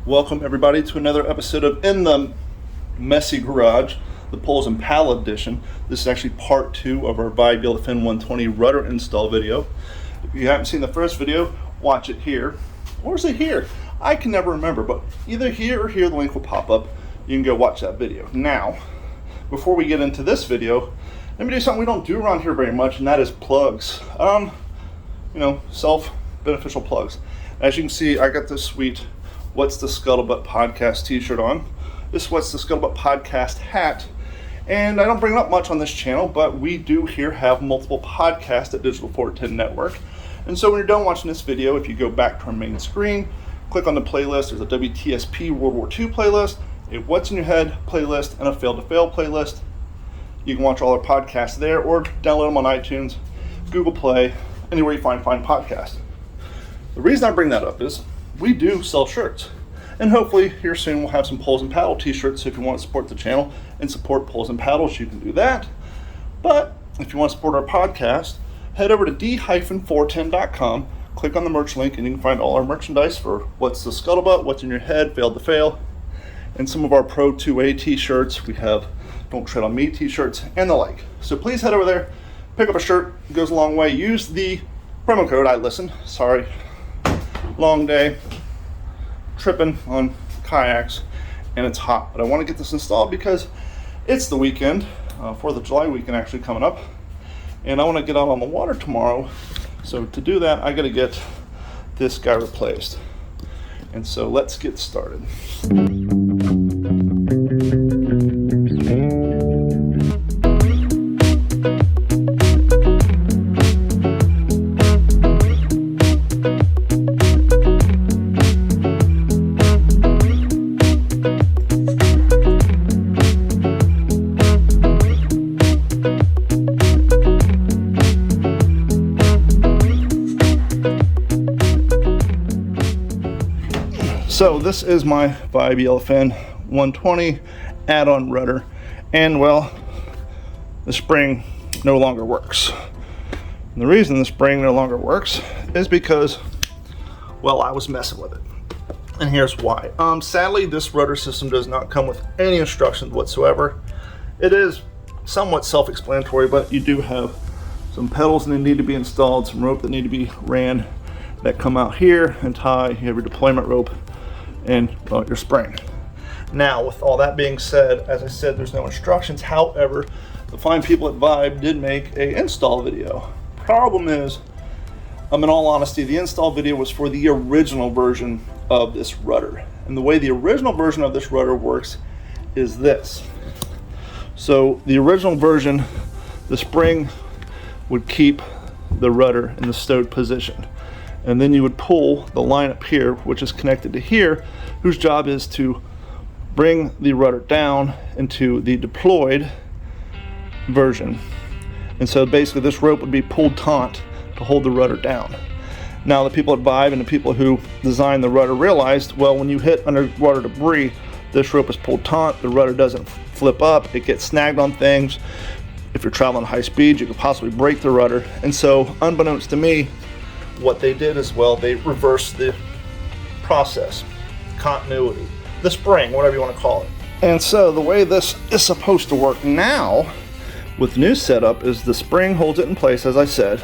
Welcome everybody to another episode of In the Messy Garage, the Poles and Paddle edition. This is actually part 2 of our Yellowfin 120 rudder install video. If you haven't seen the first video, watch it here. Or is it here? I can never remember, but either here or here the link will pop up. You can go watch that video. Now, before we get into this video, let me do something we don't do around here very much, and that is plugs. Self-beneficial plugs. As you can see, I got this sweet What's the Scuttlebutt Podcast t-shirt on. This What's the Scuttlebutt Podcast hat. And I don't bring it up much on this channel, but we do here have multiple podcasts at Digital 410 Network. And so when you're done watching this video, if you go back to our main screen, click on the playlist. There's a WTSP World War II playlist, a What's in Your Head playlist, and a Fail to Fail playlist. You can watch all our podcasts there or download them on iTunes, Google Play, anywhere you find podcasts. The reason I bring that up is we do sell shirts. And hopefully here soon we'll have some Poles and Paddle t-shirts. So if you want to support the channel and support Poles and Paddles, you can do that. But if you want to support our podcast, head over to d-410.com, click on the merch link, and you can find all our merchandise for What's the Scuttlebutt, What's in Your Head, Failed to Fail, and some of our Pro 2A t-shirts. We have Don't Tread on Me t-shirts and the like. So please head over there, pick up a shirt, it goes a long way. Use the promo code ILISTEN. Sorry, long day, tripping on kayaks, and it's hot. But I want to get this installed because it's the weekend, 4th of July weekend actually coming up, and I want to get out on the water tomorrow. So to do that, I got to get this guy replaced. And so let's get started. So this is my Yellowfin 120 add-on rudder, and well, the spring no longer works. And the reason the spring no longer works is because, well, I was messing with it. And here's why. Sadly, this rudder system does not come with any instructions whatsoever. It is somewhat self-explanatory, but you do have some pedals that need to be installed, some rope that need to be ran that come out here and tie. You have your deployment rope and your spring. Now, with all that being said, as I said, there's no instructions. However, the fine people at Vibe did make a install video. Problem is, in all honesty, the install video was for the original version of this rudder. And the way the original version of this rudder works is this. So the original version, the spring would keep the rudder in the stowed position. And then you would pull the line up here, which is connected to here, whose job is to bring the rudder down into the deployed version. And so basically this rope would be pulled taut to hold the rudder down. Now the people at Vibe and the people who designed the rudder realized, well, when you hit underwater debris, this rope is pulled taut, the rudder doesn't flip up, it gets snagged on things. If you're traveling high speed, you could possibly break the rudder. And so, unbeknownst to me, what they did is, well, they reversed the process, continuity, the spring, whatever you want to call it. And so the way this is supposed to work now with the new setup is the spring holds it in place, as I said.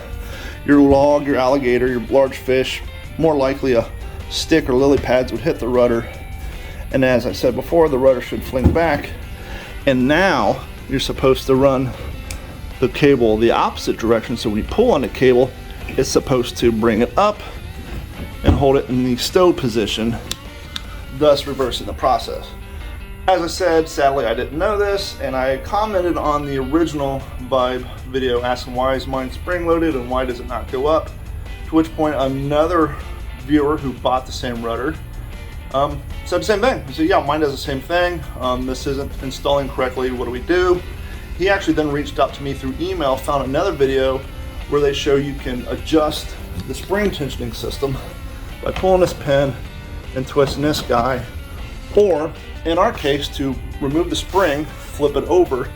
Your log, your alligator, your large fish, more likely a stick or lily pads would hit the rudder. And as I said before, the rudder should fling back. And now you're supposed to run the cable the opposite direction. So when you pull on the cable, it's supposed to bring it up and hold it in the stow position, thus reversing the process. As I said, sadly I didn't know this, and I commented on the original Vibe video asking why is mine spring loaded and why does it not go up, to which point another viewer who bought the same rudder said the same thing. He said, yeah, mine does the same thing, this isn't installing correctly, what do we do? He actually then reached out to me through email, found another video where they show you can adjust the spring tensioning system by pulling this pin and twisting this guy, or in our case, to remove the spring, flip it over,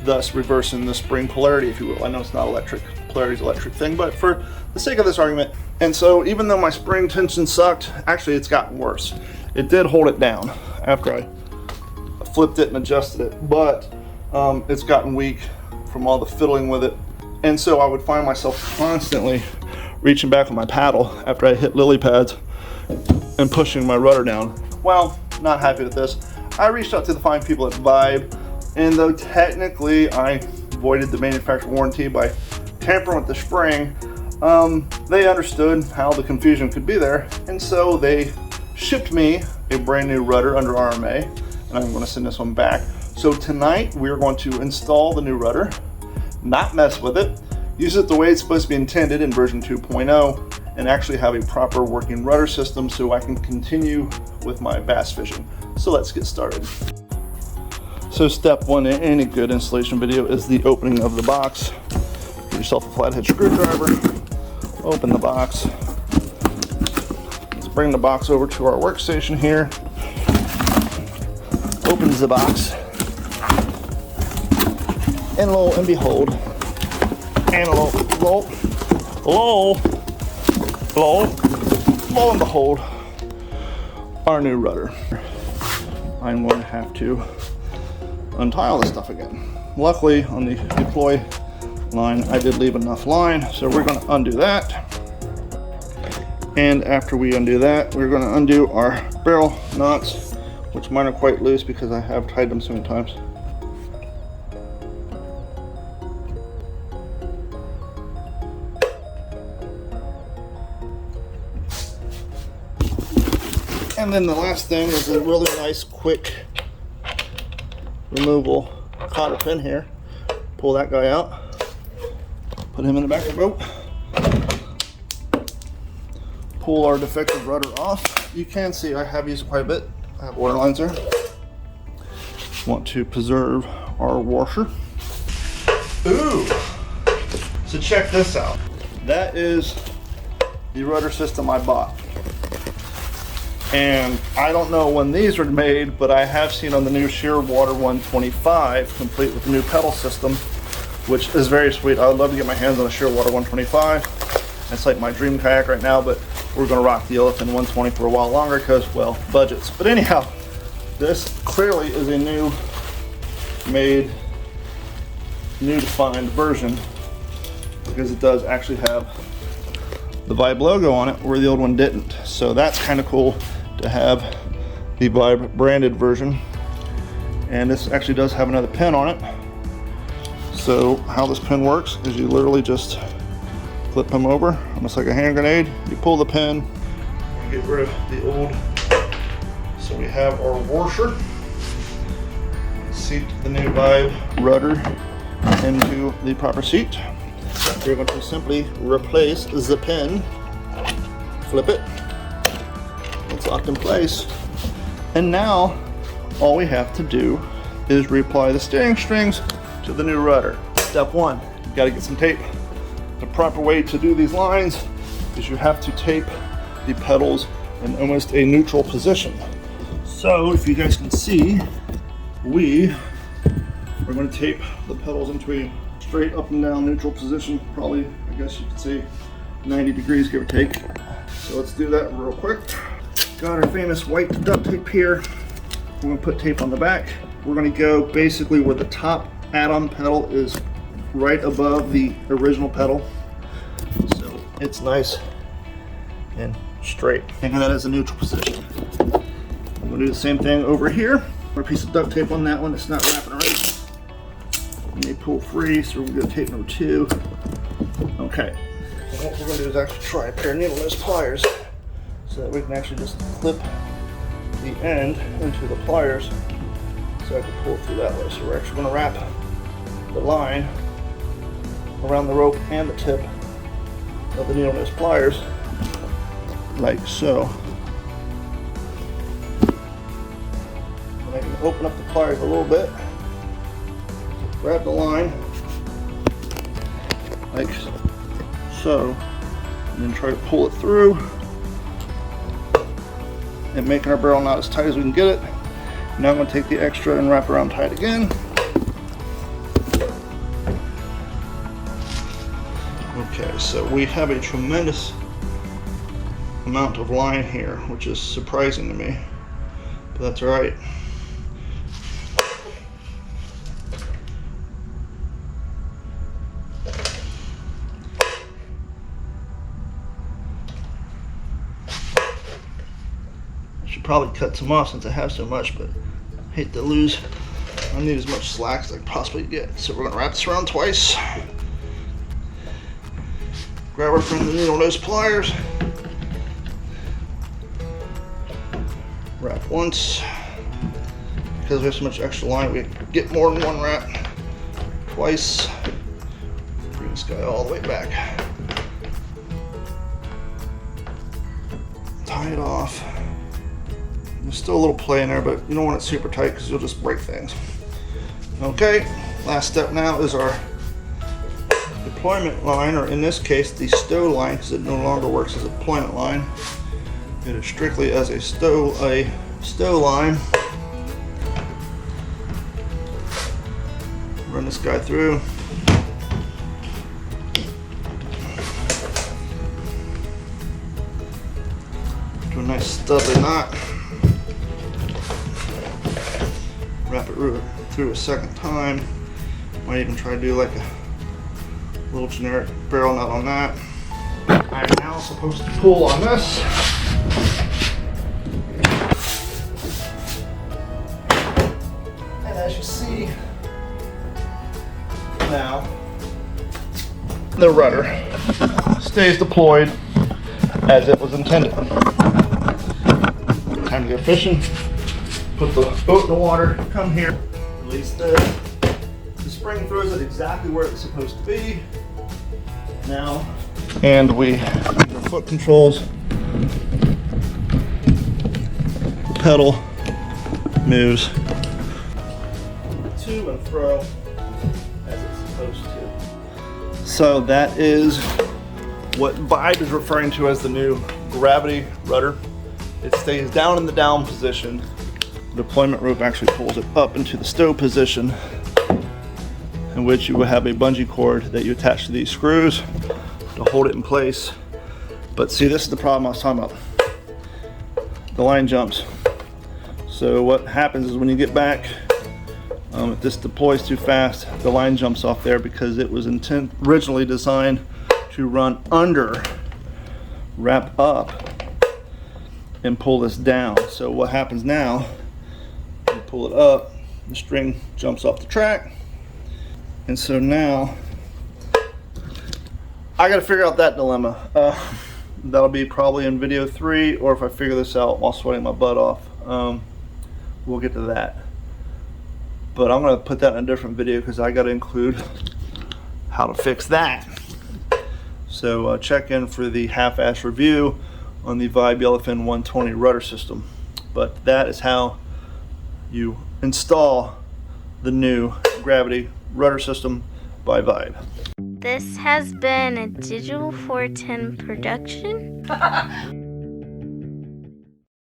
thus reversing the spring polarity, if you will. I know it's not electric, polarity's an electric thing, but for the sake of this argument. And so even though my spring tension sucked, actually it's gotten worse. It did hold it down after I flipped it and adjusted it, but it's gotten weak from all the fiddling with it. And so I would find myself constantly reaching back with my paddle after I hit lily pads and pushing my rudder down. Well, not happy with this. I reached out to the fine people at Vibe, and though technically I voided the manufacturer warranty by tampering with the spring, they understood how the confusion could be there, and so they shipped me a brand new rudder under RMA, and I'm going to send this one back. So tonight we're going to install the new rudder, not mess with it, use it the way it's supposed to be intended in version 2.0, and actually have a proper working rudder system so I can continue with my bass fishing. So let's get started. So step one in any good installation video is the opening of the box. Get yourself a flathead screwdriver, open the box. Let's bring the box over to our workstation here. Opens the box. And lo and behold, and lo and behold, our new rudder. I'm going to have to untie all this stuff again. Luckily, on the deploy line, I did leave enough line, so we're going to undo that. And after we undo that, we're going to undo our barrel knots, which mine are quite loose because I have tied them so many times. And then the last thing is a really nice, quick removal cotter pin here. Pull that guy out, put him in the back of the boat, pull our defective rudder off. You can see I have used it quite a bit. I have water lines there. Want to preserve our washer. Ooh! So check this out. That is the rudder system I bought. And I don't know when these were made, but I have seen on the new Shearwater 125, complete with the new pedal system, which is very sweet. I would love to get my hands on a Shearwater 125. It's like my dream kayak right now, but we're going to rock the Yellowfin 120 for a while longer because, well, budgets. But anyhow, this clearly is a new made, new defined version because it does actually have the Vibe logo on it where the old one didn't. So that's kind of cool to have the Vibe branded version. And this actually does have another pin on it. So how this pin works is you literally just flip them over, almost like a hand grenade. You pull the pin, and get rid of the old. So we have our washer. Seat the new Vibe rudder into the proper seat. We're going to simply replace the pin, flip it, it's locked in place, and now all we have to do is reapply the steering strings to the new rudder. Step one, you've got to get some tape. The proper way to do these lines is you have to tape the pedals in almost a neutral position. So if you guys can see, we are going to tape the pedals into a straight up and down neutral position, probably, I guess you could say 90 degrees, give or take. So let's do that real quick. Got our famous white duct tape here. We're going to put tape on the back. We're going to go basically where the top add-on pedal is right above the original pedal. So it's nice and straight. Think of that as a neutral position. I'm going to do the same thing over here. Put a piece of duct tape on that one. It's not wrapping around. May pull free, so we're going to tape number 2. Okay. And what we're going to do is actually try a pair of needle nose pliers so that we can actually just clip the end into the pliers so I can pull it through that way. So we're actually going to wrap the line around the rope and the tip of the needle nose pliers like so. And I can open up the pliers a little bit. Grab the line like so, and then try to pull it through and making our barrel knot as tight as we can get it. Now I'm going to take the extra and wrap around tight again. Okay, so we have a tremendous amount of line here, which is surprising to me. but that's all right. I should probably cut some off since I have so much, but I hate to lose. I need as much slack as I can possibly get. So we're gonna wrap this around twice. Grab our friendly needle nose pliers. Wrap once. Because we have so much extra line, we get more than one wrap. Twice. Bring this guy all the way back. Tie it off. There's still a little play in there, but you don't want it super tight because you'll just break things. Okay, last step now is our deployment line, or in this case, the stow line, because it no longer works as a deployment line. It is strictly as a stow line. Run this guy through. Do a nice stubby knot. Wrap it through a second time. Might even try to do like a little generic barrel knot on that. I'm now supposed to pull on this. And as you see, now the rudder stays deployed as it was intended. Time to go fishing. Put the boat in the water, come here, release this. The spring throws it exactly where it's supposed to be. Now, and we, the foot controls, pedal moves to and fro as it's supposed to. So that is what Vibe is referring to as the new gravity rudder. It stays down in the down position. The deployment rope actually pulls it up into the stow position, in which you will have a bungee cord that you attach to these screws to hold it in place. But see, this is the problem I was talking about. The line jumps. So what happens is when you get back, if this deploys too fast, the line jumps off there because it was originally designed to run under, wrap up, and pull this down. So what happens now, you pull it up, the string jumps off the track, and so now I gotta figure out that dilemma. That'll be probably in video 3, or if I figure this out while sweating my butt off, we'll get to that. But I'm gonna put that in a different video because I gotta include how to fix that. So check in for the half-ass review on the Vibe Yellowfin 120 rudder system. But that is how you install the new gravity rudder system by Vibe. This has been a Digital 410 production.